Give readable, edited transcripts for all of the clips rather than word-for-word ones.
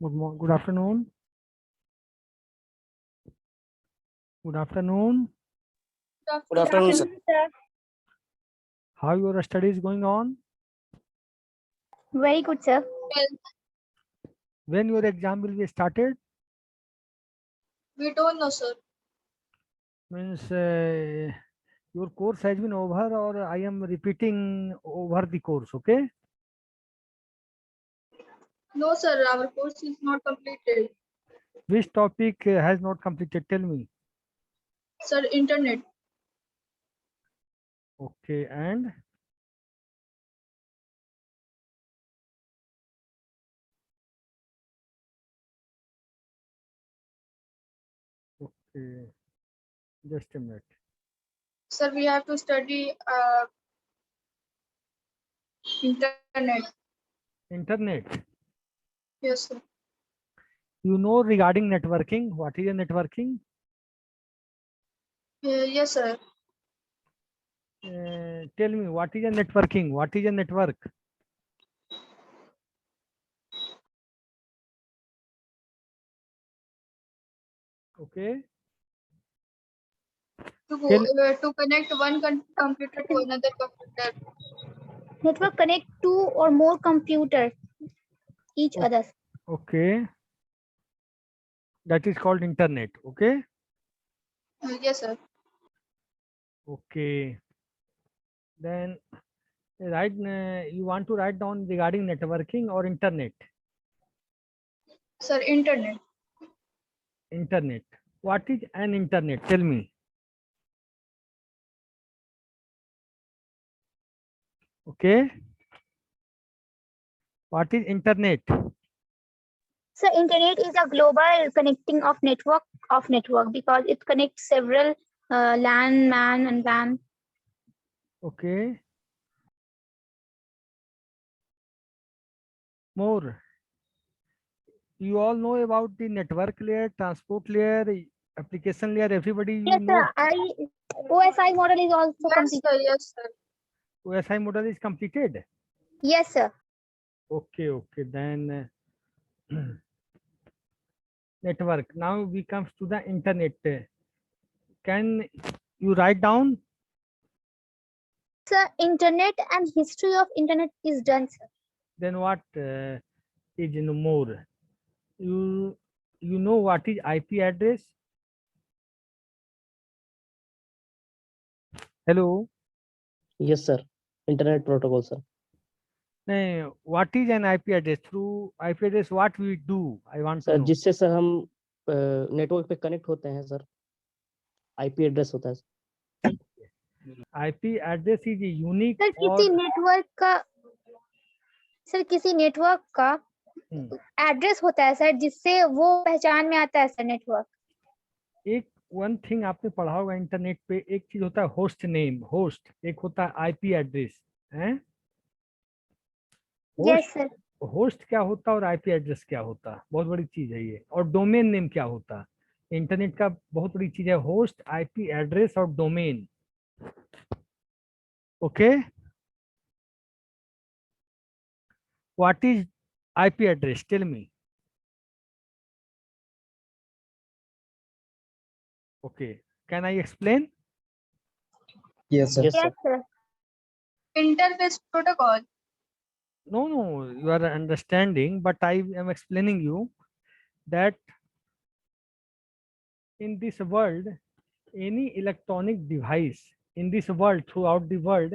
Good afternoon. Good afternoon. Good afternoon, sir. How your studies going on? Very good, sir. When your exam will be started? We don't know, sir. Means your course has been over, or I am repeating over the course. Okay. No, sir. Our course is not completed. Which topic has not completed? Tell me. Sir, internet. Okay, and okay, just a minute. Sir, we have to study internet. Internet. Yes, sir. You know regarding networking. What is a networking? Yes, sir. Tell me, what is a networking? What is a network? Okay. To connect one computer to another computer. Network connect two or more computers each Okay. other. Okay. That is called internet. Okay. Yes, sir. Okay. Then you want to write down regarding networking or internet? Sir, internet. Internet. What is an internet? Tell me. Okay. What is internet? So internet is a global connecting of network because it connects several LAN, MAN, and WAN. Okay. More. You all know about the network layer, transport layer, application layer. Everybody you Yes, know. sir. OSI model is also Yes, completed. sir. Yes, sir. OSI model is completed. Yes, sir. Okay. Okay. Then network. Now we comes to the internet. Can you write down? Sir, internet and history of internet is done, sir. Then what is more? You know what is IP address? Hello. Yes, sir. Internet protocol, sir. What is an IP address? Through IP address, what we do? I want to sir know. जिससे sir हम network पे connect होते हैं sir IP address होता है IP address is unique. Sir किसी network का address होता है सर जिससे वो पहचान में आता है सर नेटवर्क. एक वन थिंग आपने पढ़ा होगा इंटरनेट पे, एक चीज होता है होस्ट नेम, होस्ट, एक होता है आईपी एड्रेस है. Yes sir. होस्ट क्या होता है और आईपी एड्रेस क्या होता है, बहुत बड़ी चीज है ये. और डोमेन नेम क्या होता है, इंटरनेट का बहुत बड़ी चीज है. होस्ट, आईपी एड्रेस और domain. Okay. What is IP address? Tell me. Okay, can I explain? Yes, sir. Yes, sir. Yes, sir. Interface protocol. No, you are understanding, but I am explaining you that in this world, any electronic device in this world, throughout the world,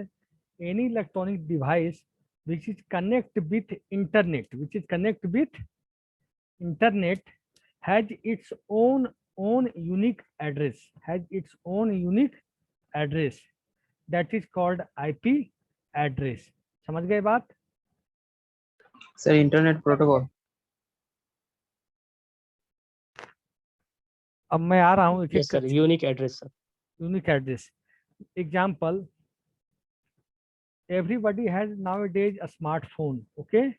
any electronic device which is connect with internet, has its own unique address, that is called IP address. समझ गए बात? Sir, internet protocol. अब मैं आ रहा हूँ एक Yes, sir. Unique address, sir. unique address. Example, everybody has nowadays a smartphone. Okay.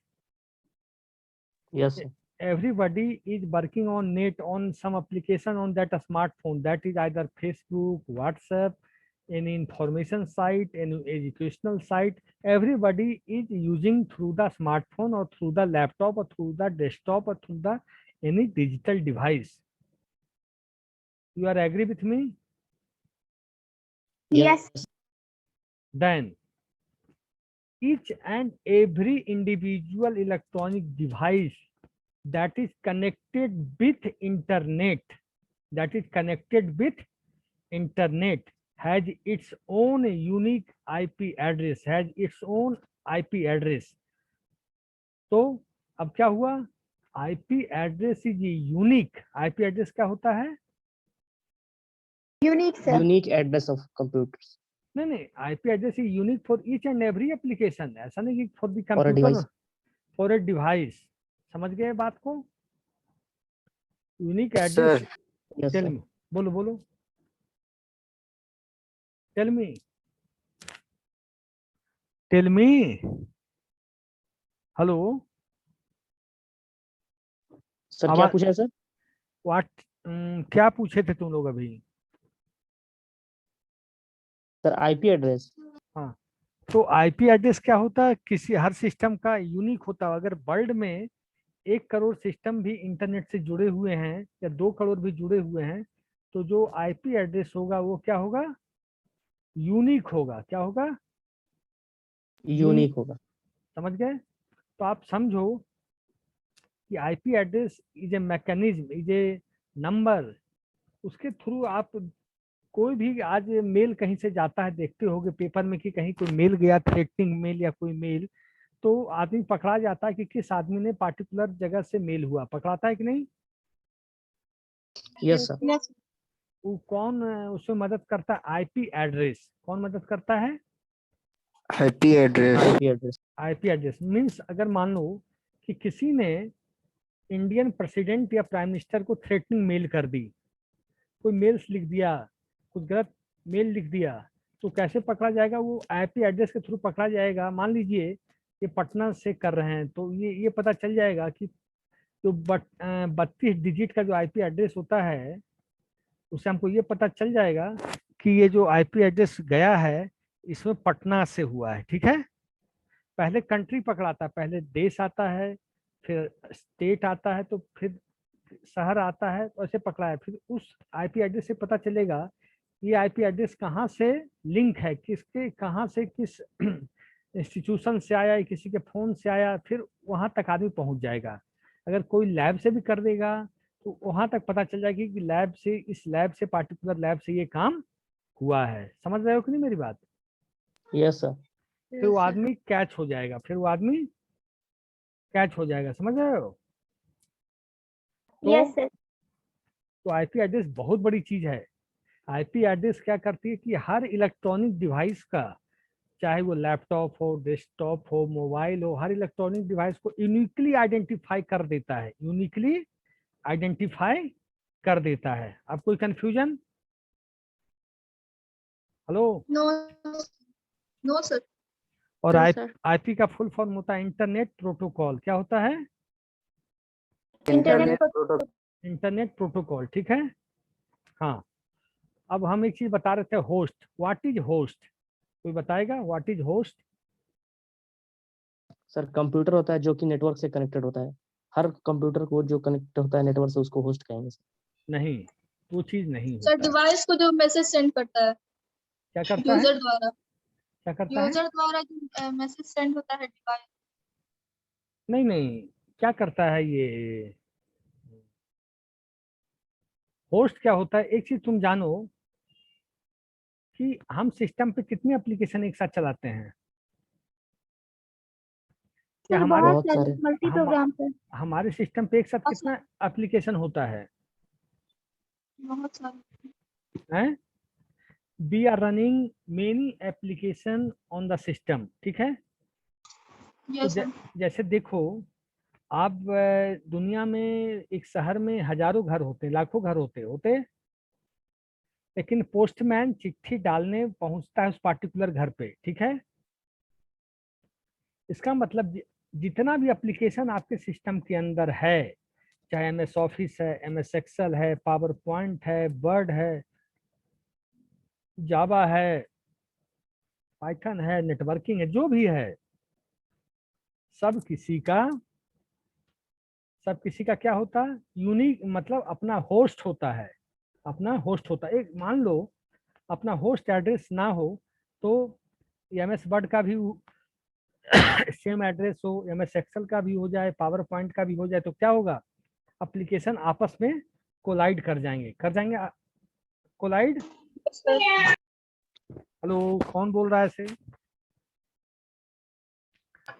Yes, sir. Everybody is working on net, on some application on that smartphone, that is either Facebook, WhatsApp, any information site, any educational site, everybody is using through the smartphone or through the laptop or through the desktop or through the any digital device. You are agree with me? Yes. Then each and every individual electronic device that is connected with internet, has its own unique IP address, तो अब क्या हुआ, IP address is unique. IP address क्या होता है? Unique, sir. Unique address of computers नहीं, IP address is unique for each and every application. ऐसा नहीं कि for the और computer, device for a device. समझ गए बात को? Unique Sir. Address, yes tell sir me, बोलो, टेल मी, हेलो, सर क्या आवाज, पूछा है सर व्हाट, क्या पूछे थे तुम लोग अभी? सर आईपी एड्रेस तो IP एड्रेस क्या होता है? किसी हर सिस्टम का यूनिक होता है। अगर वर्ल्ड में 1 करोड़ सिस्टम भी इंटरनेट से जुड़े हुए हैं या 2 करोड़ भी जुड़े हुए हैं, तो जो IP एड्रेस होगा वो क्या होगा? यूनिक होगा। क्या होगा? यूनिक होगा समझ गए? तो आप समझो कि IP address is a mechanism, is a number, उसके थ्रू आप कोई भी आज मेल कहीं से जाता है, देखते होगे पेपर में कि कहीं कोई मेल गया, थ्रेटनिंग मेल या कोई मेल, तो आदमी पकड़ा जाता है कि किस आदमी ने पार्टिकुलर जगह से मेल हुआ, पकड़ाता है कि नहीं? Yes sir Yes. वो कौन उसमें मदद करता है? IP address. कौन मदद करता है? IP address. IP address IP address means अगर मान लो कि किसी ने इंडियन प्रेसिडेंट या प्राइम मिनिस्टर को थ्रेटनिंग मेल कर दी, कोई मेल्स लिख दिया, कुछ गलत मेल लिख दिया, तो कैसे पकड़ा जाएगा? वो IP एड्रेस के थ्रू पकड़ा जाएगा। मान लीजिए ये पटना से कर रहे हैं, तो ये पता चल जाएगा कि जो 32 डिजिट का जो IP एड्रेस होता है, उससे हमको ये पता चल जाएगा कि ये जो IP एड्रेस गया है इसमें पटना से हुआ है। ठीक है, पहले कंट्री पकड़ाता है, पहले देश आता है, फिर स्टेट आता है, तो फिर शहर आता है, तो ऐसे पकड़ा है। फिर उस IP एड्रेस से पता चलेगा ये IP एड्रेस कहाँ से लिंक है, किसके कहाँ से किस इंस्टीट्यूशन से आया, किसी के फोन से आया, फिर वहां तक आदमी पहुंच जाएगा। अगर कोई लैब से भी कर देगा तो वहां तक पता चल जाएगी कि लैब से, इस लैब से, पार्टिकुलर लैब से ये काम हुआ है। समझ रहे हो कि नहीं मेरी बात? यस सर फिर वो आदमी कैच हो जाएगा, समझ रहे हो? Yes, sir. तो IP एड्रेस बहुत बड़ी चीज है। IP एड्रेस क्या करती है कि हर इलेक्ट्रॉनिक डिवाइस का, चाहे वो लैपटॉप हो, डेस्कटॉप हो, मोबाइल हो, हर इलेक्ट्रॉनिक डिवाइस को यूनिकली आइडेंटिफाई कर देता है। अब कोई confusion? Hello? No. No, sir. और No, sir. IP का फुल फॉर्म होता है इंटरनेट प्रोटोकॉल। क्या होता है? Internet protocol. Internet protocol. ठीक है, हाँ। अब हम एक चीज बता रहे थे, होस्ट। What is host? कोई बताएगा what is host? Sir computer होता है जो कि नेटवर्क से कनेक्टेड होता है हर कंप्यूटर को जो कनेक्ट होता है नेटवर्क से उसको होस्ट कहेंगे सर नहीं, वो चीज नहीं सर होता है। डिवाइस को जो मैसेज सेंड करता है क्या करता है? यूजर द्वारा, क्या करता है? यूजर द्वारा जो मैसेज सेंड होता है डिवाइस। नहीं, क्या करता है ये? होस्ट क्या होता है? एक चीज तुम जानो कि हम सिस्टम पे कितनी एप्लीकेशन एक साथ चलाते हैं? क्या Sir, हमारे बहुत बहुत सारे सारे मल्टी प्रोग्राम, sir. हमारे सिस्टम पे एक साथ हाँ, कितना एप्लीकेशन होता है? बहुत सारे। हैं? We are running many application on the system. ठीक है, तो यस सर। जैसे देखो, आप दुनिया में एक शहर में हजारों घर होते, लाखों घर होते, लेकिन पोस्टमैन चिट्ठी डालने पहुंचता है उस पार्टिकुलर घर पे। ठीक है, इसका मतलब जितना भी एप्लीकेशन आपके सिस्टम के अंदर है, चाहे MS ऑफिस है, MS एक्सेल है, पावर पॉइंट है, वर्ड है, जावा है, पाइथन है, नेटवर्किंग है, जो भी है, सब किसी का क्या होता है, यूनिक, मतलब अपना होस्ट होता है, अपना होस्ट होता है। एक मान लो अपना होस्ट एड्रेस ना हो तो एमएस वर्ड का भी सेम एड्रेस हो, एमएस एक्सेल का भी हो जाए, पावर पॉइंट का भी हो जाए, तो क्या होगा, एप्लीकेशन आपस में कोलाइड कर जाएंगे, कोलाइड। हेलो, कौन बोल रहा है ऐसे?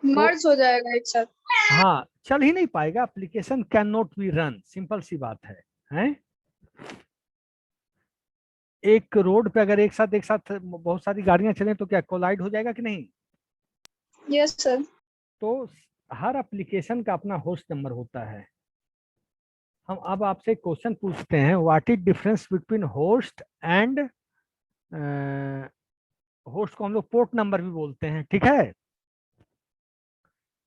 मर्ज हो जाएगा एक साथ। हाँ, चल ही नहीं पाएगा, application can not be run, simple सी बात है, हैं? एक रोड पे अगर एक साथ बहुत सारी गाड़ियां चलें तो क्या कोलाइड हो जाएगा कि नहीं? Yes sir. तो हर एप्लीकेशन का अपना होस्ट नंबर होता है। हम अब आपसे क्वेश्चन पूछते हैं, what is difference between host and, host को हम लोग पोर्ट नंबर भी बोलते हैं, ठीक है,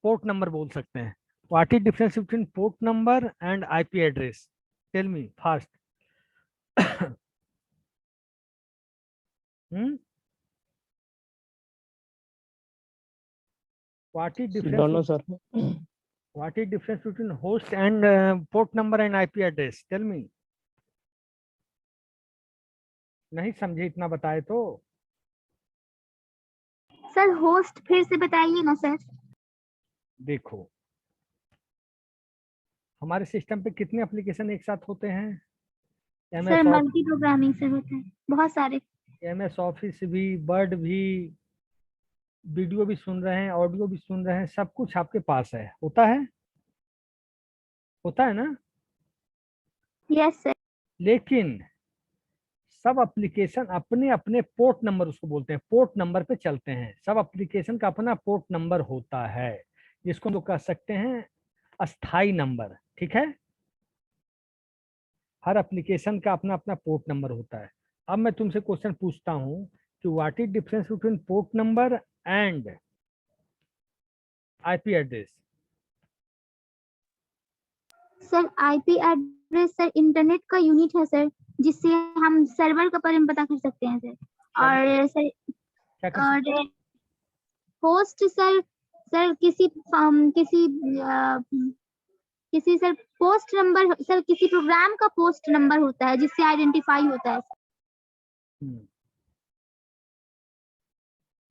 पोर्ट नंबर बोल सकते हैं। What is difference between port number and IP address? Tell me fast. What is Don't know, difference, sir. What is difference between host and port number and IP address? Tell me. नहीं समझे, इतना बताए तो। Sir host फिर से बताइए ना sir. देखो, हमारे सिस्टम पे कितने एप्लीकेशन एक साथ होते हैं? सर एमएस मल्टी प्रोग्रामिंग से होते हैं बहुत सारे। एमएस ऑफिस भी, वर्ड भी, वीडियो भी सुन रहे हैं, ऑडियो भी सुन रहे हैं, सब कुछ आपके पास है, होता है ना? Yes sir. लेकिन सब एप्लीकेशन अपने अपने पोर्ट नंबर, उसको बोलते हैं, पोर्ट नंबर पे चलते हैं। सब एप्लीकेशन का अपना पोर्ट नंबर होता है, जिसको हम लोग कह सकते हैं अस्थाई नंबर, ठीक है? हर एप्लीकेशन का अपना अपना पोर्ट नंबर होता है। अब मैं तुमसे क्वेश्चन पूछता हूँ कि what is difference between port number and IP address? Sir IP address sir internet का यूनिट है सर, जिससे हम सर्वर का बारे में पता कर सकते हैं सर। और सर क्या कर सकते और हो? होस्ट सर, सर किसी सर पोस्ट नंबर, सर किसी प्रोग्राम का पोस्ट नंबर होता है जिससे आइडेंटिफाई होता है।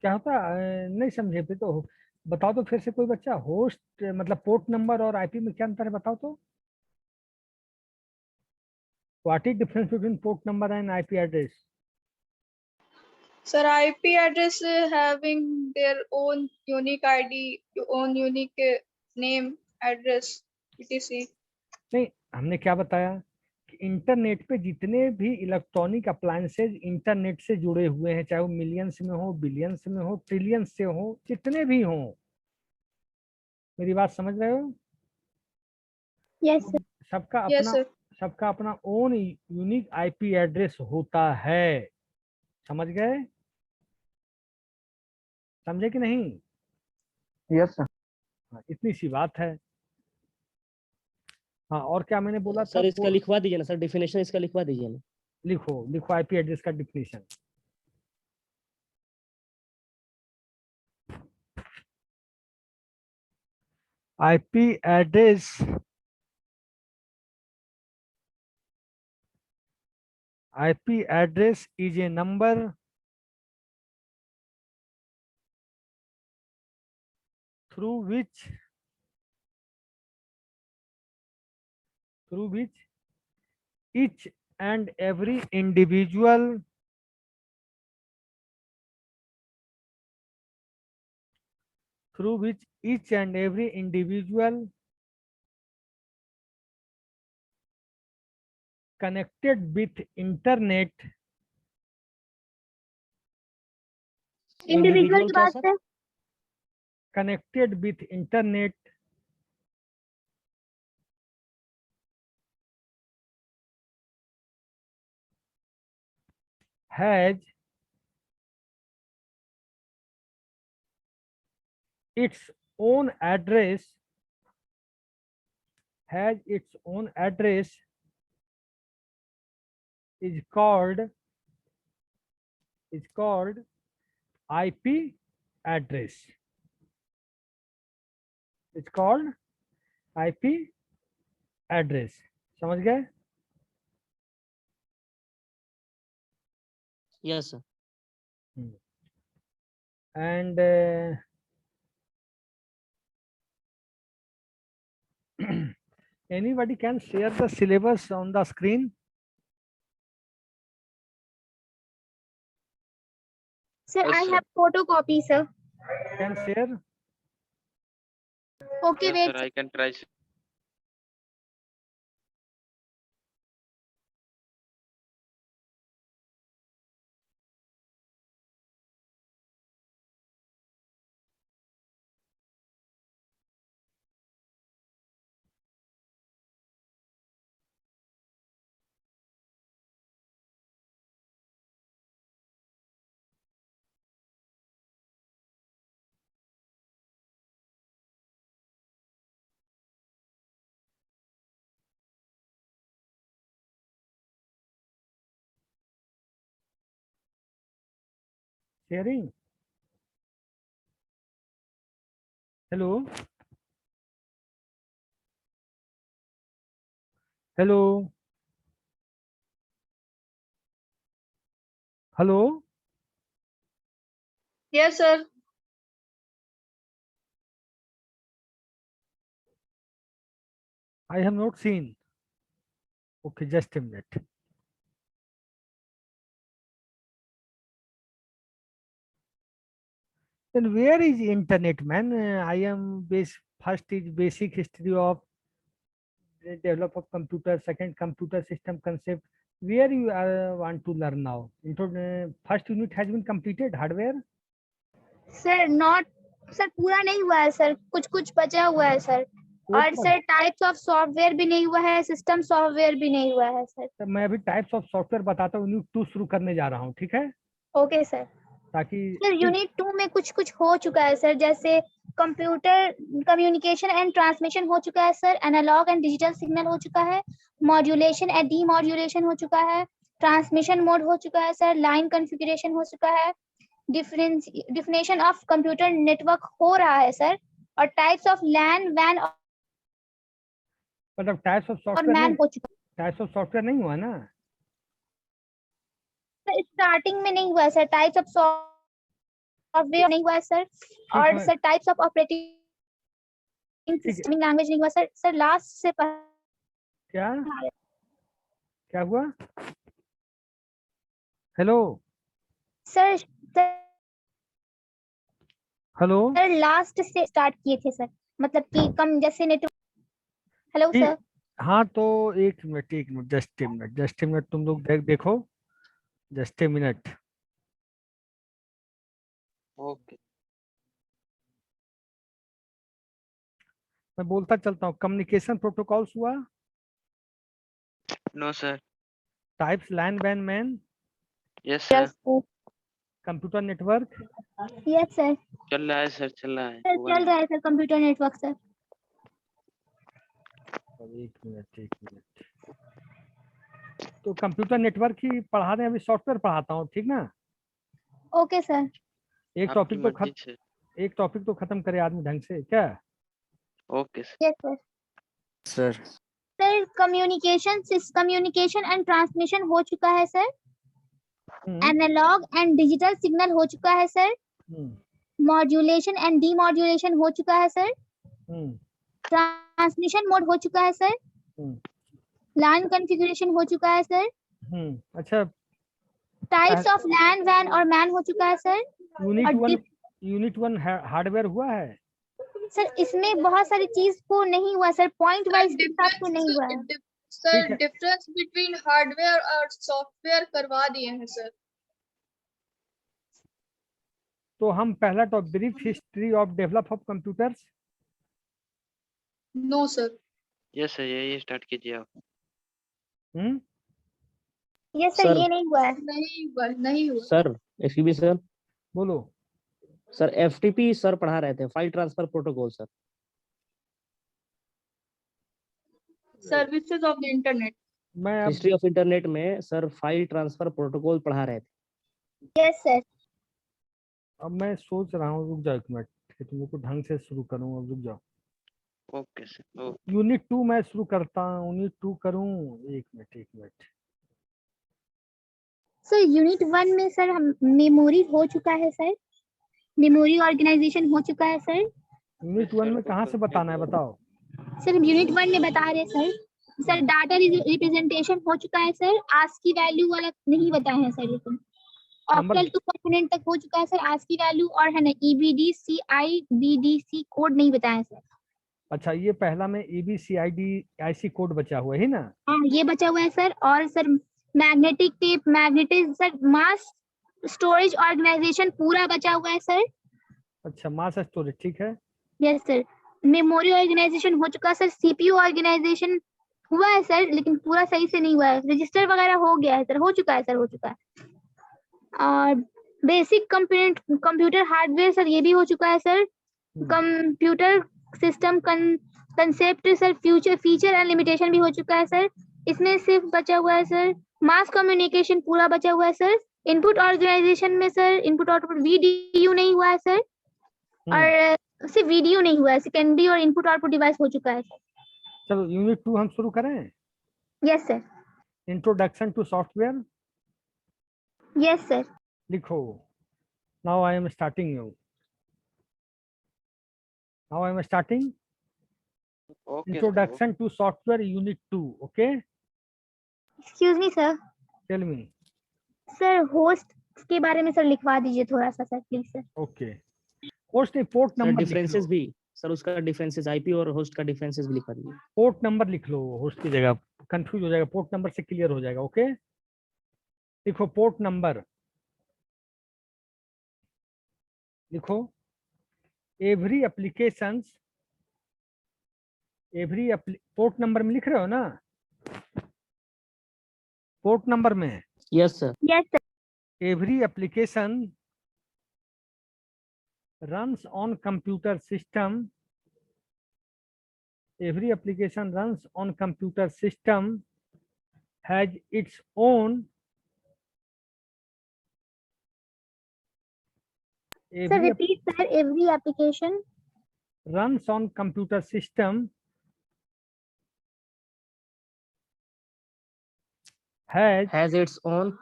क्या होता है? नहीं समझे फिर तो बताओ तो फिर से, कोई बच्चा, होस्ट मतलब पोर्ट नंबर और आईपी में क्या अंतर है, बताओ तो। What is difference between port number and IP address? Sir, IP address having their own unique ID, own unique name, address, etc. नहीं, हमने क्या बताया कि इंटरनेट पे जितने भी इलेक्ट्रॉनिक अप्लायंसेज इंटरनेट से जुड़े हुए हैं, चाहे वो मिलियंस में हो, बिलियंस में हो, ट्रिलियंस से हो, जितने भी हो, मेरी बात समझ रहे हो? Yes sir. सबका Yes, अपना sir. सबका अपना ओन यूनिक आईपी एड्रेस होता है, समझ गए? समझे कि नहीं? Yes, sir. हाँ, इतनी सी बात है। हाँ, और क्या मैंने बोला था? सर इसका लिखवा दीजिए ना सर, डेफिनेशन इसका लिखवा दीजिए ना। लिखो लिखो, आईपी एड्रेस का definition. IP address is a number through which each and every individual connected with internet individual की क्या बात sir? Sir. connected with internet has its own address is called is called IP address. It's called IP address. समझ गए? Yes, sir. And anybody can share the syllabus on the screen? Sir, Yes, I sir. have photocopy, sir. Can share? Okay, Yes, wait. sir, I can try. Sir. Sharing? Hello? Hello? Hello? Yes, sir. I have not seen. Okay, just a minute. Then where is internet, man? I am first is basic history of the develop of computer, second computer system concept. Where you want to learn now? First unit has been completed, hardware. Sir not sir पूरा नहीं हुआ है sir, कुछ कुछ बचा हुआ है sir. और Code sir types of software भी नहीं हुआ है, सिस्टम सॉफ्टवेयर भी नहीं हुआ है सर। तो मैं अभी टाइप्स ऑफ सॉफ्टवेयर बताता हूँ, यूनिट 2 शुरू करने जा रहा हूँ, ठीक है? Okay sir. ताकि सर यूनिट 2 में कुछ कुछ हो चुका है सर, जैसे कंप्यूटर कम्युनिकेशन एंड ट्रांसमिशन हो चुका है sir, analog and digital signal हो चुका है, मॉड्यूलेशन एंड डीमॉड्यूलेशन हो चुका है, ट्रांसमिशन मोड हो चुका है सर, लाइन कॉन्फ़िगरेशन हो चुका है, डिफिनेशन ऑफ कंप्यूटर नेटवर्क हो रहा है सर, और टाइप्स ऑफ लैन वैन मतलब टाइप्स ऑफ और सॉफ्टवेयर मैन नहीं, हो चुका टाइप्स ऑफ सॉफ्टवेयर नहीं हुआ ना? है। स्टार्टिंग में नहीं हुआ है सर, टाइप्स ऑफ सॉफ्टवेयर नहीं हुआ है सर, और है। सर टाइप्स ऑफ ऑपरेटिंग है। सिस्टम लैंग्वेज नहीं हुआ सर। सर लास्ट से क्या क्या हुआ? Hello sir hello sir last से स्टार्ट किए थे सर, मतलब कि कम जैसे नेटवर्क। हेलो ठीक। सर। हाँ तो एक मिनट जस्ट ए मिनट तुम लोग देखो, जस्ट ए मिनट। Okay. मैं बोलता चलता हूँ। कम्युनिकेशन प्रोटोकॉल्स हुआ, No, sir. टाइप्स लैन वैन MAN, Yes, sir. Computer network. Yes sir. चल रहा है सर, चल रहा है। सर हुआ चल नहीं। रहा है सर कंप्यूटर नेटवर्क सर। एक मिनट तो कंप्यूटर नेटवर्क ही पढ़ा रहे हैं, अभी सॉफ्टवेयर पढ़ाता हूँ, ठीक ना? Okay sir. एक आपकी टॉपिक तो मर्जी से। एक टॉपिक तो खत्म करे आदमी ढंग से, क्या? Okay sir. Yes sir. Sir sir communication and transmission हो चुका है sir, analog and digital signal हो चुका है सर, मॉड्यूलेशन एंड डीमॉड्यूलेशन हो चुका है सर, ट्रांसमिशन मोड हो चुका है सर, लाइन कॉन्फ़िगरेशन हो चुका है सर, अच्छा। टाइप्स ऑफ लैन वैन और मैन हो चुका है सर। यूनिट 1 हार्डवेयर हुआ है सर इसमें बहुत सारी चीज को नहीं हुआ सर, पॉइंट वाइज हिसाब से नहीं हुआ है सर। ठीक है। डिफरेंस बिटवीन हार्डवेयर और सॉफ्टवेयर करवा दिए हैं सर। तो हम पहला topic brief history of develop of computers. No sir. Yes sir, यही स्टार्ट कीजिए आप। यस सर सर ये नहीं हुआ है। नहीं हुआ। सर एक्सक्यूज मी सर, बोलो। सर एफटीपी सर पढ़ा रहे थे, file transfer protocol sir. Services of the internet. मैं अब हिस्ट्री ऑफ इंटरनेट में सर फाइल ट्रांसफर प्रोटोकॉल पढ़ा रहे थे। Yes sir. अब मैं सोच रहा हूँ, रुक जाओ एक मिनट कि तुम लोग को ढंग से शुरू करूँ। अब रुक जाओ, ओके सर। ओके यूनिट 2 मैं शुरू करता हूँ। यूनिट 2 करूँ, एक मिनट। सर यूनिट 1 में सर हम मेमोरी हो चुका है सर, मेमोरी ऑर्गेनाइजेशन हो चुका है सर। यूनिट 1 में कहाँ से बताना है, बताओ। सर हम यूनिट 1 में बता रहे हैं सर डाटा रिप्रेजेंटेशन हो चुका है सर, आस्की वैल्यू वाला नहीं बताए हैं सर, लेकिन नंबर ऑक्टल टू कंपोनेंट तक हो चुका है सर, आस्की वैल्यू और है ना EBDCIBDC कोड नहीं बताया है सर। अच्छा, ये पहला में EBCID कोड बचा हुआ है ना। हाँ ये बचा हुआ है सर। और sir magnetic tape, magnetic sir, mass storage organization पूरा बचा हुआ है सर। अच्छा, मास स्टोरेज, ठीक है। Yes sir. मेमोरी ऑर्गेनाइजेशन हो चुका है सर, CPU ऑर्गेनाइजेशन हुआ है सर, लेकिन पूरा सही से नहीं हुआ है। रजिस्टर वगैरह हो गया है सर, हो चुका है सर, हो चुका है। और बेसिक कंप्यूटर हार्डवेयर सर ये भी हो चुका है sir. Computer system concept sir, future feature and limitation भी हो चुका है सर। इसमें सिर्फ बचा हुआ है सर मास कम्युनिकेशन पूरा बचा हुआ है सर। इनपुट ऑर्गेनाइजेशन में सर इनपुट आउटपुट VDU नहीं हुआ है सर, और सिर्फ वीडियो नहीं हुआ है, सेकेंडरी और इनपुट आउटपुट डिवाइस हो चुका है सर। चलो यूनिट 2 हम शुरू करें। Yes sir. Introduction to software yes sir. लिखो। Now I am starting okay introduction to software unit 2। Okay, excuse me sir. Tell me. Sir host के बारे में सर लिखवा दीजिए थोड़ा सा sir, please sir. Okay, host ने पोर्ट सर नंबर डिफरेंसेस भी, सर उसका डिफरेंसेस IP और होस्ट का डिफरेंसेस भी लिखा दीजिए। पोर्ट नंबर लिख लो, होस्ट की जगह कंफ्यूज हो जाएगा, पोर्ट नंबर से क्लियर हो जाएगा। ओके, लिखो पोर्ट नंबर, लिखो। एवरी एप्लीकेशंस, पोर्ट नंबर में लिख रहे हो ना, पोर्ट नंबर में। Yes sir. Yes sir. Every application runs on computer system, every application runs on computer system has its own sir repeat sir, every application runs on computer system has its own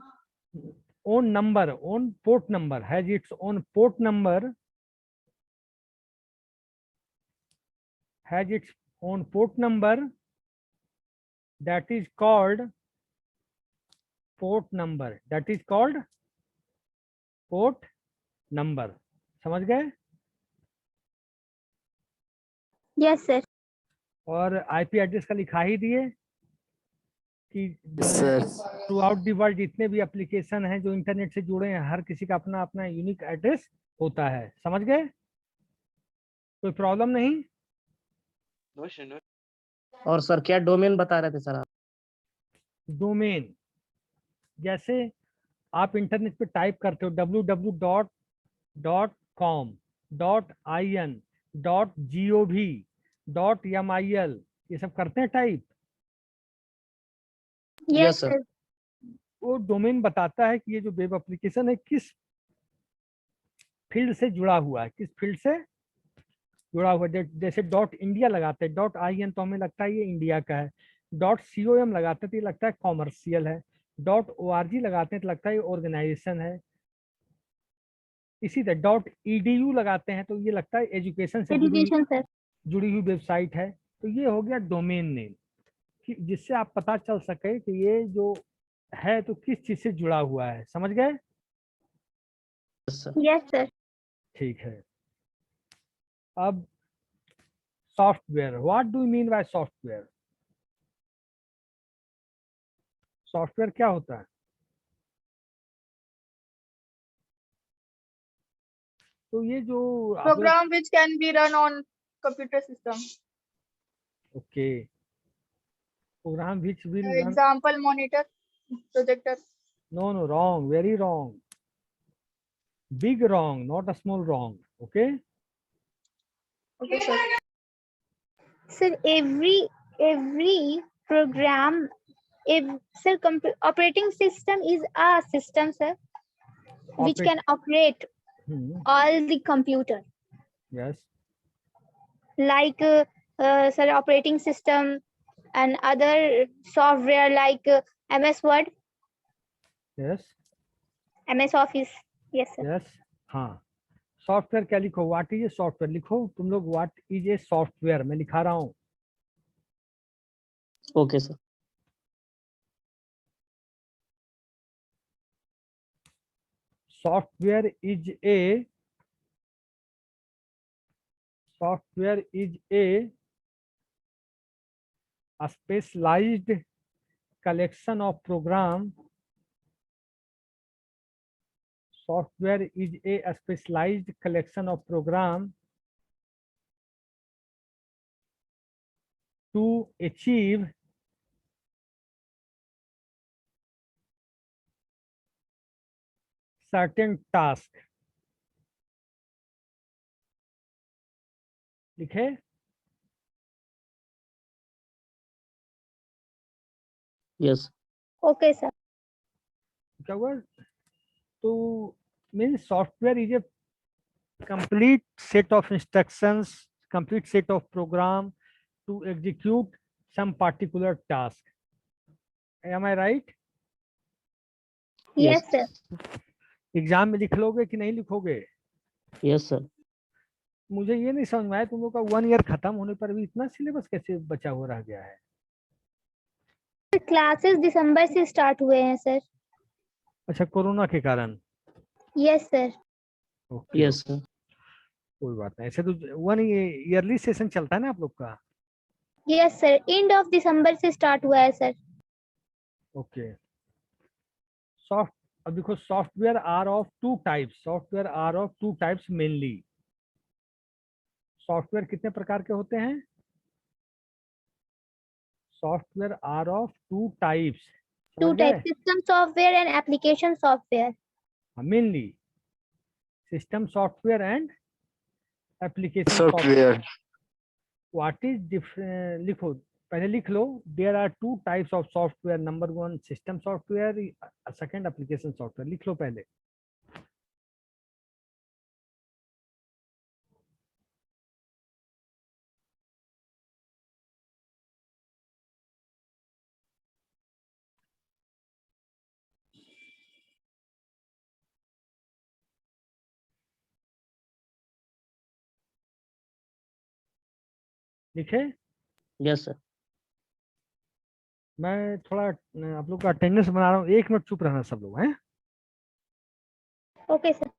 number, own port number, has its own port number, has its own port number that is called port number, that is called port number। समझ गए? Yes sir. और IP address का लिखा ही दिए कि sir. Through out the world जितने भी application हैं जो इंटरनेट से जुड़े हैं, हर किसी का अपना अपना यूनिक एड्रेस होता है। समझ गए? कोई प्रॉब्लम नहीं? और सर क्या डोमेन बता रहे थे सर आप? डोमेन, जैसे आप इंटरनेट पे टाइप करते हो www.com.in.gov.mil, ये सब करते हैं टाइप। Yes sir. सर। वो डोमेन बताता है कि ये जो वेब एप्लीकेशन है किस फील्ड से जुड़ा हुआ है, किस फील्ड से जुड़ा हुआ है। जैसे .इंडिया लगाते हैं, .in तो हमें लगता है ये इंडिया का है, .com लगाते हैं तो ये लगता है कॉमर्शियल है, .org लगाते हैं तो लगता है ये ऑर्गेनाइजेशन है, इसी तरह .edu लगाते हैं तो ये लगता है एजुकेशन से एजुकेशन सर। जुड़ी हुई वेबसाइट है। तो ये हो गया डोमेन नेम, जिससे आप पता चल सके कि ये जो है तो किस चीज से जुड़ा हुआ है। समझ गए? Yes sir. ठीक है। अब software, what do you mean by software? Software क्या होता है? तो ये जो Program which can be run on computer system. Okay, program which will run, Example, monitor, projector. No wrong, very wrong, big wrong, not a small wrong. Okay, Okay, sir. Sir every program, if sir operating system is a system sir, which Operate- can operate all the computer, Yes. like sir, operating system and other software like MS Word, Yes. MS Office. Yes, sir. Yes हाँ software क्या लिखो what is a software लिखो तुम लोग what is a software मैं लिखा रहा हूँ okay sir. Software is a specialized collection of program software is a specialized collection of program to achieve certain task लिखे यस Okay, sir. क्या हुआ तो means software is a complete set of instructions complete set of program to execute some particular task am I right Yes, sir. Exam में लिख लोगे कि नहीं लिखोगे यस सर। मुझे ये नहीं समझ में आया तुम लोग का 1 ईयर खत्म होने पर भी इतना सिलेबस कैसे बचा हुआ रह गया है क्लासेस दिसंबर से स्टार्ट हुए हैं सर। अच्छा कोरोना के कारण yes sir. Okay yes sir. कोई बात नहीं ऐसे तो 1 ईयरली सेशन चलता है ना आप लोग का yes sir, end of December से स्टार्ट हुआ है सर। ओके सॉफ्ट अब देखो software are of two types mainly software कितने प्रकार के होते हैं software are of two types two type, system software and application software. Mainly system software and application Software. What is different लिखो पहले लिख लो there are 2 types of software number 1 system software second application software लिख लो पहले लिखे yes sir. मैं थोड़ा आप लोग का अटेंडेंस बना रहा हूँ 1 मिनट चुप रहना सब लोग हैं okay sir.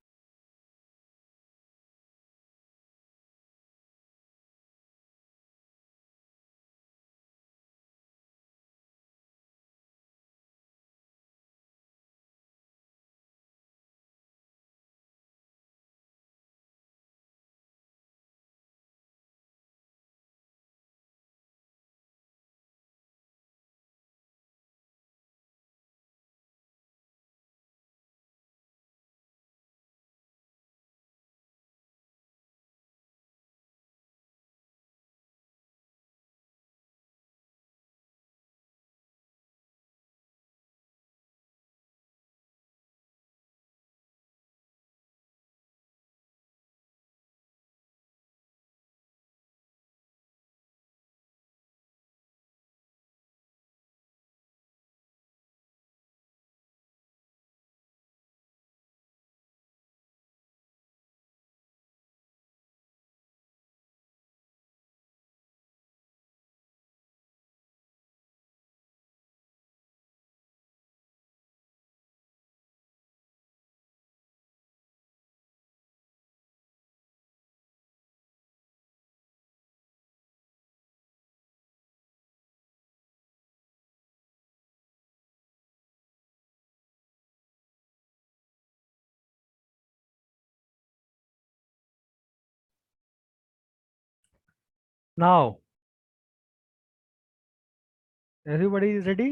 now everybody is ready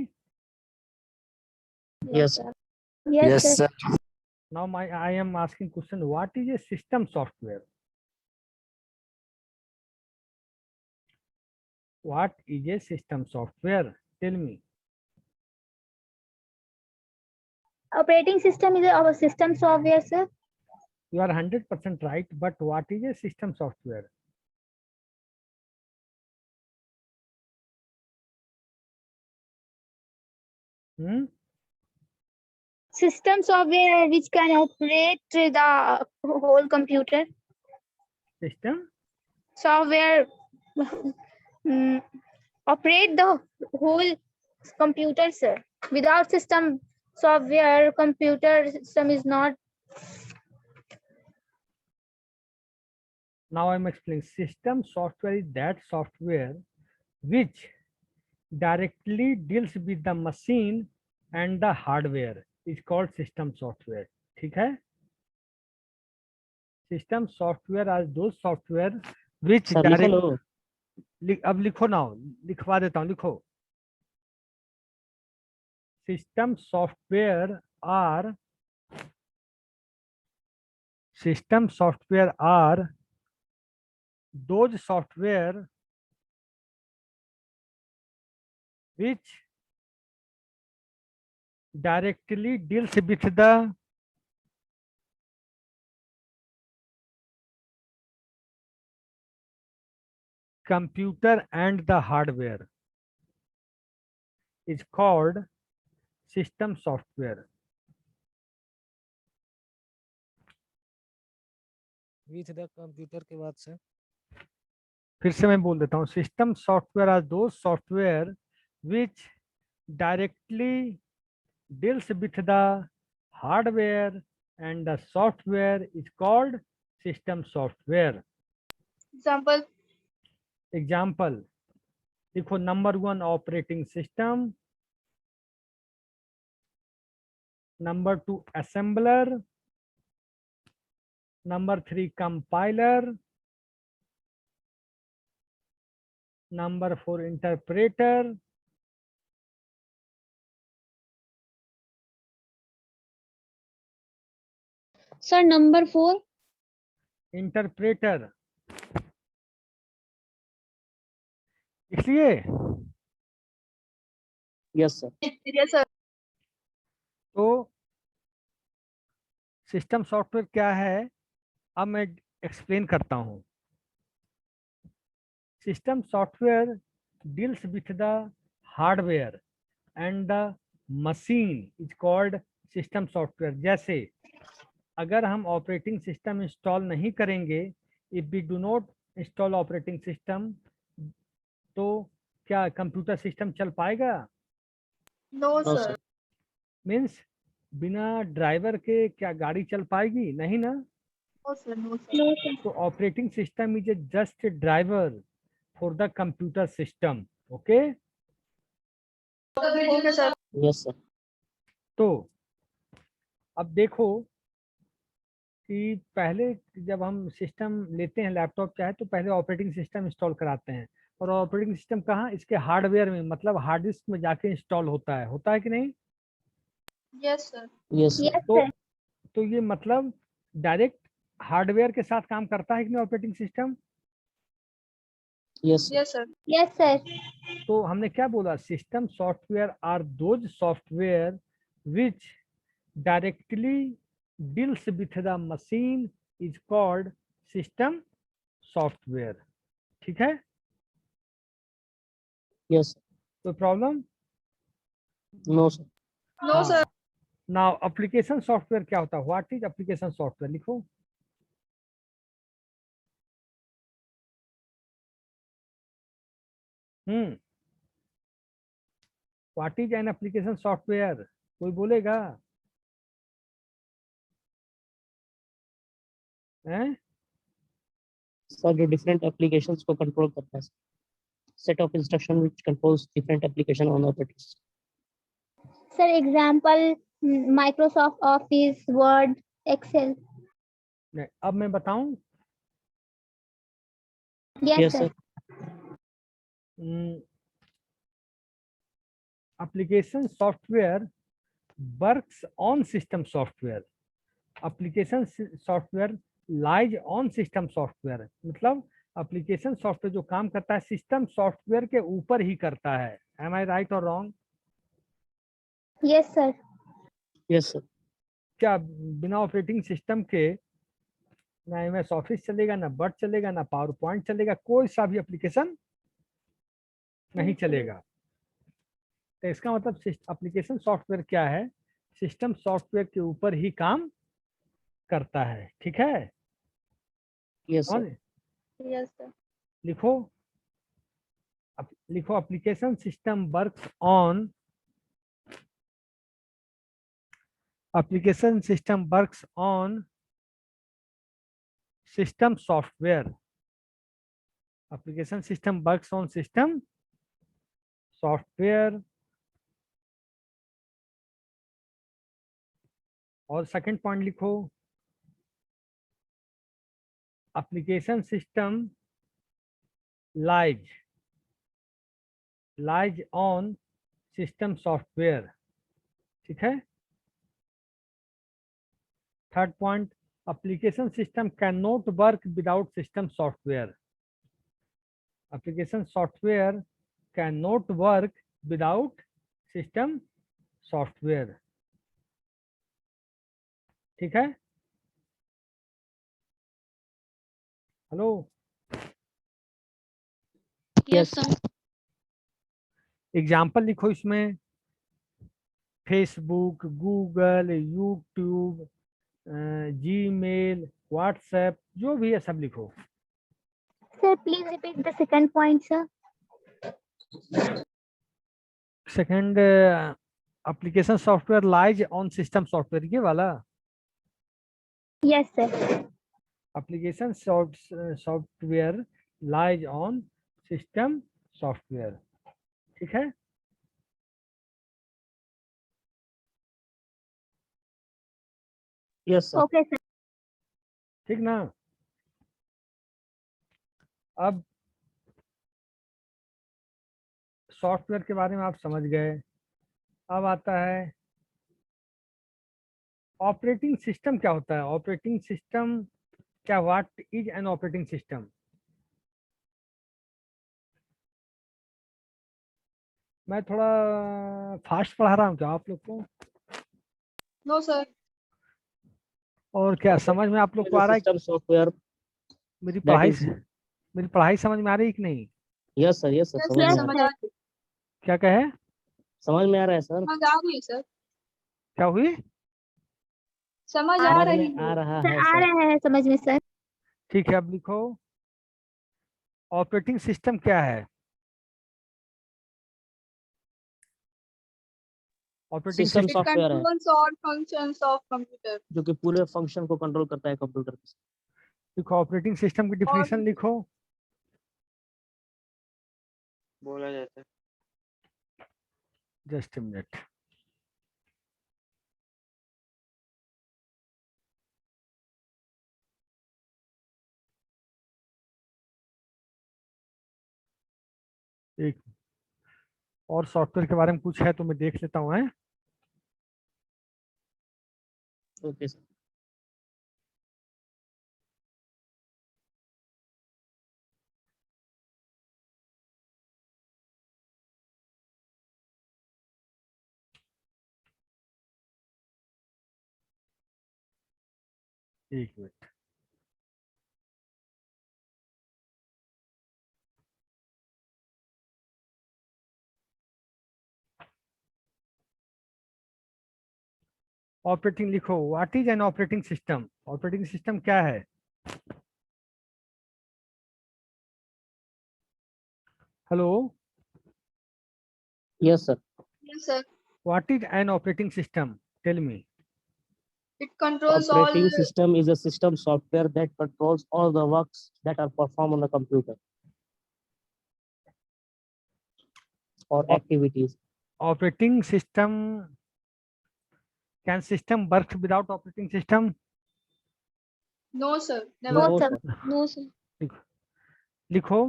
yes. Yes sir. sir. now I am asking question what is a system software what is a system software tell me Operating system is our system software, sir. You are 100% right, but what is a system software? System software which can operate the whole computer. System Software operate the whole computer, sir. Without system software, computer system is not. Now I'm explaining. System software is that software which directly deals with the machine and the hardware is called system software. ठीक है? System software are those software which sir लिख लो। अब लिखो ना, लिखवा देता हूँ, लिखो। System software are those software which directly deals with the computer and the hardware is called system software. with the computer के बाद से फिर से मैं बोल देता हूँ, system software are those software which directly deals with the hardware and the software is called system software. Example. Example देखो, number 1 operating system, number 2 assembler, number 3 compiler, number 4 interpreter, Sir, number 4. Interpreter. इसलिए yes sir. Yes, sir. तो system software क्या है, अब मैं explain करता हूं. System software deals with the hardware and the machine is called system software. जैसे अगर हम ऑपरेटिंग सिस्टम इंस्टॉल नहीं करेंगे, if we do not install operating system, तो क्या कंप्यूटर सिस्टम चल पाएगा? No, no sir. Sir. Means बिना ड्राइवर के क्या गाड़ी चल पाएगी? नहीं ना. No, sir. No, sir. तो operating system is just driver for the computer system. Okay. Okay, sir. Yes sir. तो अब देखो कि पहले जब हम सिस्टम लेते हैं लैपटॉप चाहे, तो पहले ऑपरेटिंग सिस्टम इंस्टॉल कराते हैं. और ऑपरेटिंग सिस्टम कहाँ? इसके हार्डवेयर में, मतलब हार्ड डिस्क में जाके इंस्टॉल होता है कि नहीं? Yes, sir. Yes sir. Yes, तो sir. तो ये मतलब डायरेक्ट हार्डवेयर के साथ काम करता है कि नहीं operating system? Yes Yes, sir. Yes, sir. तो हमने क्या बोला, system software are those software which directly deals with the machine is called system software. ठीक है? यस कोई प्रॉब्लम? No sir. No, हाँ. sir. नाउ एप्लीकेशन सॉफ्टवेयर क्या होता है? What is application software? लिखो. What is an application software? कोई बोलेगा? हैं? सर जो डिफरेंट एप्लीकेशंस को कंट्रोल करता है, set of instruction which controls different application on operating system. Sir, example, Microsoft Office, Word, Excel. नहीं, अब मैं बताऊं. Yes, yes sir. Sir. Application software works on system software. Application software lies on system software. मतलब application software जो काम करता है system software के ऊपर ही करता है. एम आई राइट और wrong? Yes, sir. Yes, sir. क्या बिना ऑपरेटिंग सिस्टम के ना एमएस ऑफिस चलेगा, ना वर्ड चलेगा, ना पावर पॉइंट चलेगा, कोई सा भी एप्लीकेशन नहीं चलेगा। तो इसका मतलब एप्लीकेशन सॉफ्टवेयर क्या है, सिस्टम सॉफ्टवेयर के ऊपर ही काम करता है। ठीक है, Yes, sir. समझ? Yes, sir. लिखो, लिखो application system works on, application system works on system software, application system works on system software। और सेकंड पॉइंट लिखो, application system lies on system software। ठीक है। Third point, application system cannot work without system software, application software cannot work without system software। ठीक है। Hello, Yes, sir. Example लिखो इसमें, Facebook, Google, YouTube, Gmail, WhatsApp, जो भी है सब लिखो। Sir, please repeat the second point, sir. Second, application software lies on system software, ये वाला Yes, sir. Application software lies on system software. ठीक है। Yes, sir. Okay, sir. ठीक ना। अब सॉफ्टवेयर के बारे में आप समझ गए। अब आता है ऑपरेटिंग सिस्टम क्या होता है। ऑपरेटिंग सिस्टम क्या, what is an operating system. मैं थोड़ा फास्ट पढ़ा रहा हूँ क्या आप लोग को, No, sir. और क्या समझ में आप लोग को आ रहा है? System software मेरी that पढ़ाई is. मेरी पढ़ाई समझ में आ रही है कि नहीं? Yes, sir. Yes, sir. Yes, समझ sir. में आ समझ रहा है. आ रही क्या कहे, समझ में आ रहा है सर. समझ आ रही है सर। क्या हुई? समझ आ आ समझ रही में आ है। रहा Sir, है आ सर. रहा है समझ में सर। ठीक है, अब लिखो ऑपरेटिंग सिस्टम क्या है। ऑपरेटिंग सिस्टम It सॉफ्टवेयर है controls all functions of computer. जो कि पूरे फंक्शन को कंट्रोल करता है कंप्यूटर के. लिखो ऑपरेटिंग सिस्टम की डिफिनेशन लिखो। बोला जाता है। Just a minute. एक और सॉफ्टवेयर के बारे में कुछ है तो मैं देख लेता हूँ। Okay sir. एक मिनट। ऑपरेटिंग लिखो, what is an operating system. Operating system क्या है? Hello, yes sir. Yes, sir. What is an operating system, tell me. It controls all. Operating system is a system software that controls all the works that are performed on the computer or activities. Operating system, can system work without operating system? No, sir. Never. No, No sir. sir. No, sir. लिखो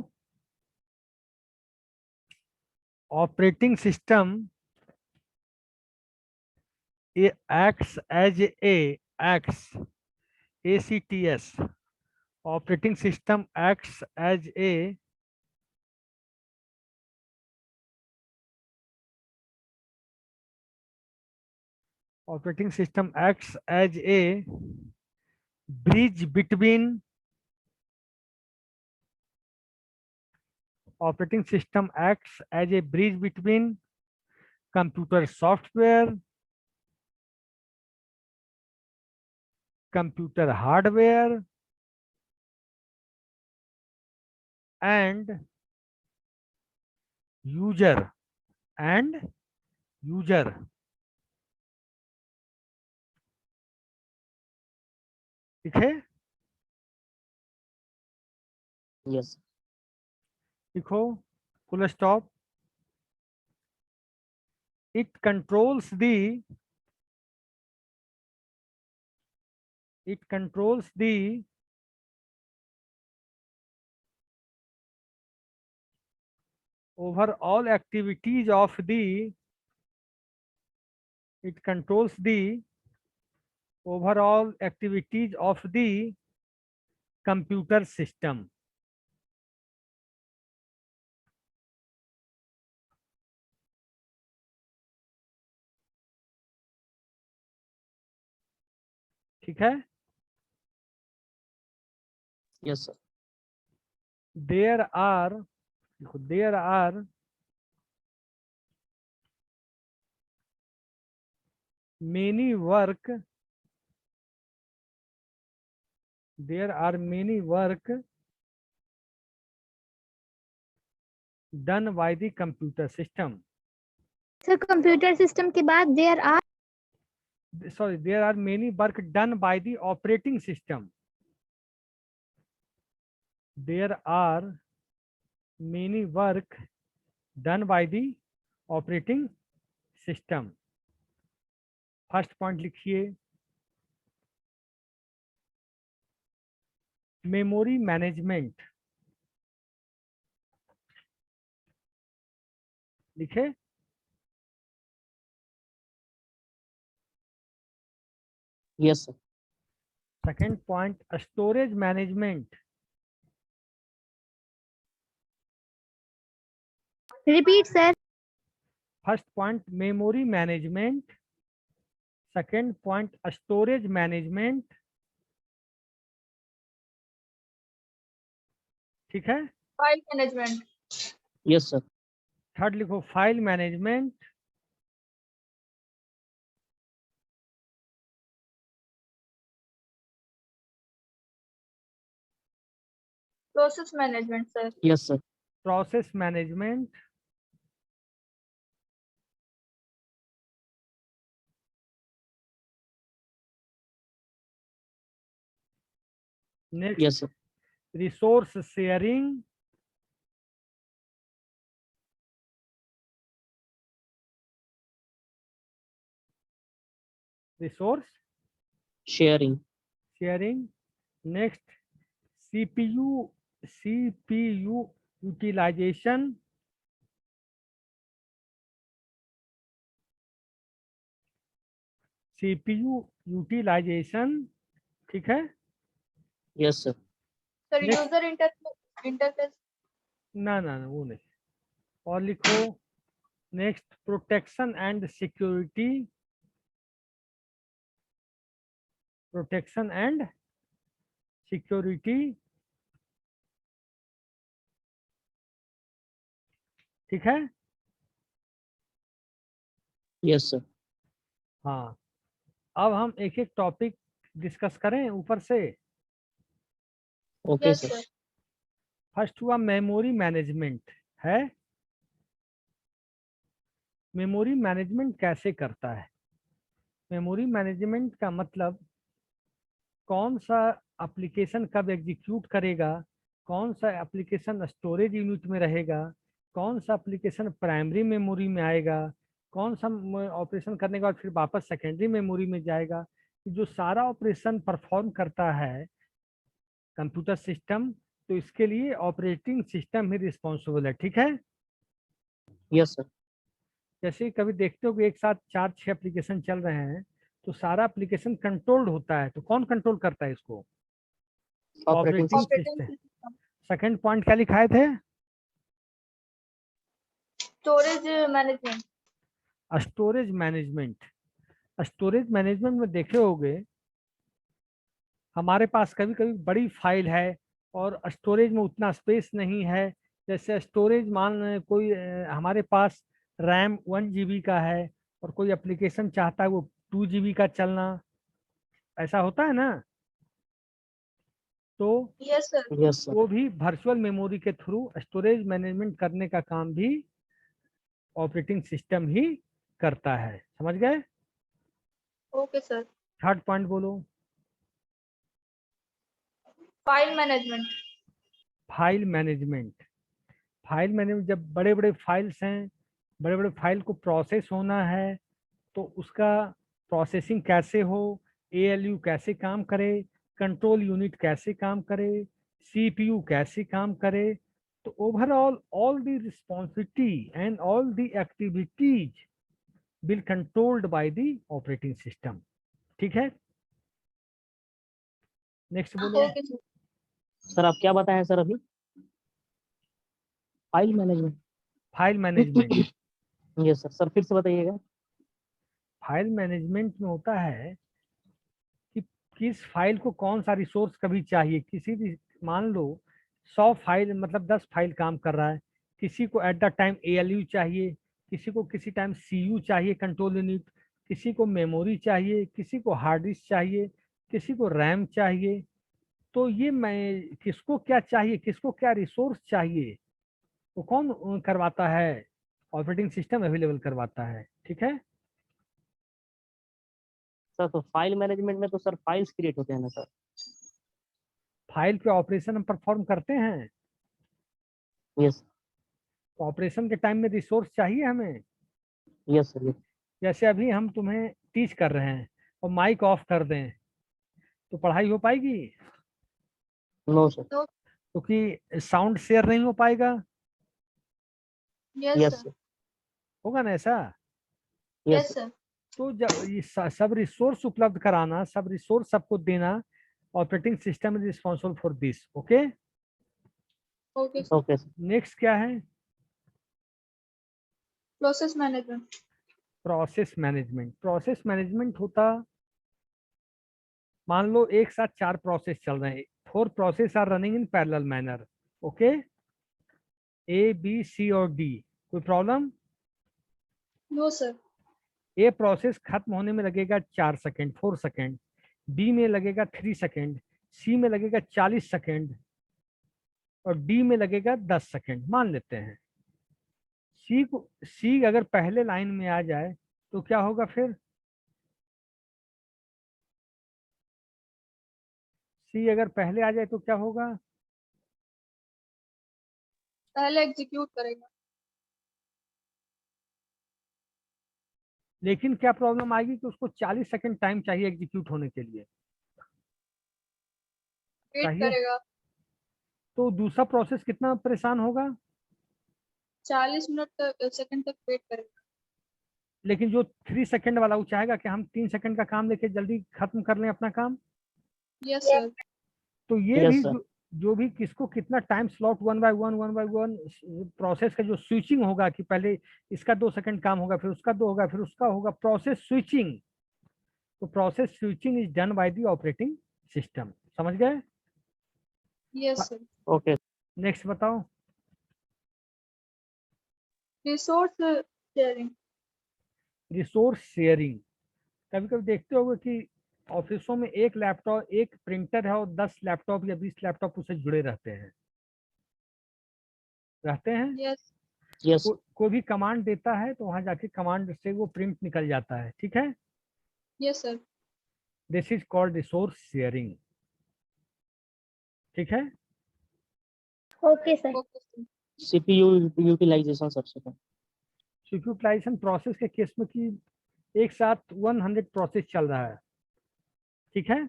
operating system acts as a ACTS, operating system acts as a Operating system acts as a bridge between computer software, computer hardware, and user. ठीक है, Yes. लिखो full stop. It controls the overall activities of the computer system. ठीक है. Yes, sir. There are many work done by the computer system. Sir computer system के बाद there are Sorry, there are many work done by the operating system. There are many work done by the operating system. First point लिखिए, memory management. लिखे, Yes, sir. Second point storage management. Repeat sir. First point memory management, second point storage management. ठीक है. File management. Yes, sir. Third लिखो file management. Process management, sir. Yes, sir. Process management. Next Yes, sir. Resource sharing. Resource Sharing. Sharing. Next CPU utilization. CPU utilization. ठीक है. Yes, sir. Sir, Next. user interface. ना वो नहीं. और लिखो next protection and security. ठीक है. Yes, sir. हाँ, अब हम एक एक टॉपिक डिस्कस करें ऊपर से. Okay, Yes, sir. sir. First हुआ मेमोरी मैनेजमेंट है. मेमोरी मैनेजमेंट कैसे करता है? मेमोरी मैनेजमेंट का मतलब कौन सा एप्लीकेशन कब एग्जीक्यूट करेगा, कौन सा एप्लीकेशन स्टोरेज यूनिट में रहेगा, कौन सा एप्लीकेशन प्राइमरी मेमोरी में आएगा, कौन सा ऑपरेशन करने के बाद फिर वापस सेकेंडरी मेमोरी में जाएगा. जो सारा ऑपरेशन परफॉर्म करता है कंप्यूटर सिस्टम, तो इसके लिए ऑपरेटिंग सिस्टम ही रिस्पॉन्सिबल है. ठीक है. Yes, sir. जैसे कभी देखते हो कि एक साथ 4-6 एप्लीकेशन चल रहे हैं, तो सारा एप्लीकेशन कंट्रोल्ड होता है. तो कौन कंट्रोल करता है इसको? Operating operating system. Operating system. system. Second point क्या लिखाए थे? Storage management. Storage management. Storage management में देखे होगे, हमारे पास कभी कभी बड़ी फाइल है और स्टोरेज में उतना स्पेस नहीं है। जैसे स्टोरेज मान लें कोई हमारे पास रैम 1 GB का है और कोई एप्लीकेशन चाहता है वो 2 GB का चलना, ऐसा होता है ना। तो Yes, sir. Yes, sir. वो भी वर्चुअल मेमोरी के थ्रू स्टोरेज मैनेजमेंट करने का काम भी ऑपरेटिंग सिस्टम ही करता है। समझ गए? Okay, sir. थर्ड पॉइंट बोलो। File management. File management. File management, जब बड़े बड़े फाइल्स हैं, बड़े बड़े फाइल को प्रोसेस होना है तो उसका प्रोसेसिंग कैसे हो, एएलयू कैसे काम करे, कंट्रोल यूनिट कैसे काम करे, सीपीयू कैसे काम करे, तो overall all the responsibility and all the activities will controlled by the operating system. ठीक है, नेक्स्ट बोलो। Okay, sir. सर आप क्या बताएं सर अभी? File management. File management. Yes sir, sir फिर से बताइएगा। फाइल मैनेजमेंट में होता है कि किस फाइल को कौन सा रिसोर्स कभी चाहिए। किसी भी, मान लो 100 फाइल मतलब 10 फाइल काम कर रहा है, किसी को एट द टाइम एएलयू चाहिए, किसी को किसी टाइम सीयू चाहिए कंट्रोल यूनिट, किसी को मेमोरी चाहिए, किसी को हार्ड डिस्क चाहिए, किसी को रैम चाहिए। तो ये मैं किसको क्या चाहिए, किसको क्या रिसोर्स चाहिए, वो कौन करवाता है? ऑपरेटिंग सिस्टम अवेलेबल करवाता है। ठीक है, सर तो फाइल मैनेजमेंट में तो सर फाइल्स क्रिएट होते हैं ना सर? फाइल पे ऑपरेशन हम परफॉर्म करते हैं, यस तो ऑपरेशन के टाइम में रिसोर्स चाहिए हमें। Yes sir. जैसे अभी हम तुम्हें टीच कर रहे हैं और माइक ऑफ कर दें तो पढ़ाई हो पाएगी? No sir. क्योंकि साउंड शेयर नहीं हो पाएगा। Yes, yes sir. सर। होगा ना ऐसा? Yes Yes, sir. sir. तो जब ये सब रिसोर्स उपलब्ध कराना, सब रिसोर्स सबको देना, operating system is responsible for this. Okay, Okay, sir. Okay sir. Next क्या है? Process management. Process management. Process management होता, मान लो एक साथ 4 प्रोसेस चल रहे हैं, 4 process are running in parallel manner. Okay, A B C और डी, कोई problem? No, sir. A process खत्म होने में लगेगा 4 सेकेंड, 4 सेकेंड, बी में लगेगा 3 सेकेंड, सी में लगेगा 40 सेकेंड और डी में लगेगा 10 सेकेंड मान लेते हैं। सी अगर पहले लाइन में आ जाए तो क्या होगा फिर? सी अगर पहले आ जाए तो क्या होगा? पहले एग्जीक्यूट करेगा। लेकिन क्या प्रॉब्लम आएगी कि उसको 40 सेकेंड टाइम चाहिए एग्जीक्यूट होने के लिए, वेट चाहिए। करेगा। तो दूसरा प्रोसेस कितना परेशान होगा? 40 मिनट तक, सेकंड तक वेट करेगा। लेकिन जो 3 सेकेंड वाला वो चाहेगा कि हम 3 सेकेंड का काम लेके जल्दी खत्म कर लें अपना काम। Yes sir. तो ये Yes, भी sir. जो भी किसको कितना टाइम स्लॉट 1 बाय 1 प्रोसेस का जो स्विचिंग होगा कि पहले इसका 2 सेकंड काम होगा, फिर उसका 2 होगा, फिर उसका होगा, प्रोसेस स्विचिंग। तो process switching is done by the operating system. समझ गए? Yes sir. ओके। नेक्स्ट बताओ। Resource sharing. Resource sharing. कभी कभी देखते होगे कि ऑफिसों में एक लैपटॉप, एक प्रिंटर है और 10 लैपटॉप या 20 लैपटॉप उससे जुड़े रहते हैं। यस। यस कोई भी कमांड देता है तो वहां जाके कमांड से वो प्रिंट निकल जाता है। ठीक है, yes sir. This is called resource sharing. ठीक है, okay sir. Okay sir. CPU utilisation सबसे पहले। यूटिलाइजेशन प्रोसेस के केस में कि एक साथ 100 प्रोसेस चल रहा है। ठीक है,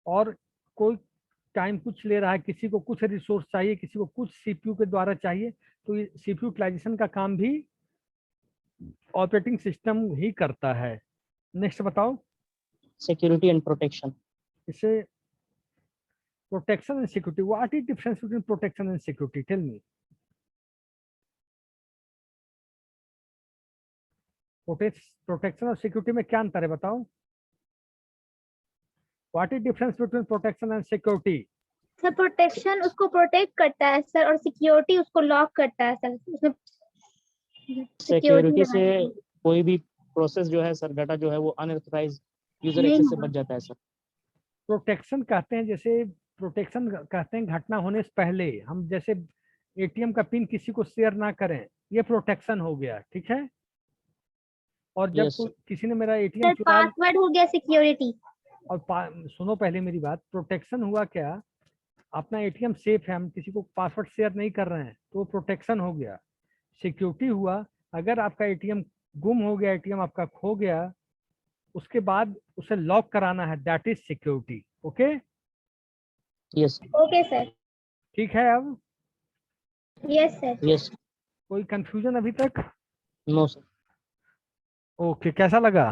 और कोई टाइम कुछ ले रहा है, किसी को कुछ रिसोर्स चाहिए, किसी को कुछ सीपीयू के द्वारा चाहिए, तो ये सीपीयू यूटिलाइजेशन का काम भी ऑपरेटिंग सिस्टम ही करता है। नेक्स्ट बताओ। Security and protection. इसे protection and security, what is difference between protection and security? Tell me. Protection और सिक्योरिटी में क्या अंतर है बताओ? What is difference between protection and security? Sir protection उसको प्रोटेक्ट करता है सर, और सिक्योरिटी उसको लॉक करता है सर। उसमें सिक्योरिटी से लगानी कोई भी प्रोसेस जो है सर, डाटा जो है वो अनऑथराइज यूजर नहीं एक्सेस से होगा। बच जाता है सर। प्रोटेक्शन कहते हैं, जैसे प्रोटेक्शन कहते हैं घटना होने से पहले हम जैसे एटीएम का पिन किसी को शेयर ना करें, ये प्रोटेक्शन हो गया, ठीक है। और जब Yes, sir. किसी ने मेरा एटीएम सर चुरा पासवर्ड हो गया सिक्योरिटी। और सुनो पहले मेरी बात, प्रोटेक्शन हुआ क्या, अपना एटीएम सेफ है, हम किसी को पासवर्ड शेयर नहीं कर रहे हैं, तो वो प्रोटेक्शन हो गया। सिक्योरिटी हुआ, अगर आपका एटीएम गुम हो गया, एटीएम आपका खो गया, उसके बाद उसे लॉक कराना है, that is security. Okay, Yes, okay sir. ठीक है। अब यस सर। yes, कोई कंफ्यूजन अभी तक? no sir. ओके, कैसा लगा?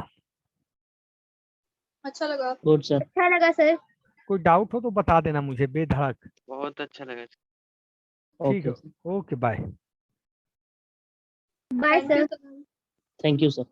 अच्छा लगा। Good sir. अच्छा लगा सर। कोई डाउट हो तो बता देना मुझे बेधड़क। बहुत अच्छा लगा। ठीक है, Okay. Okay, bye. Bye thank you sir. Sir. Thank you sir.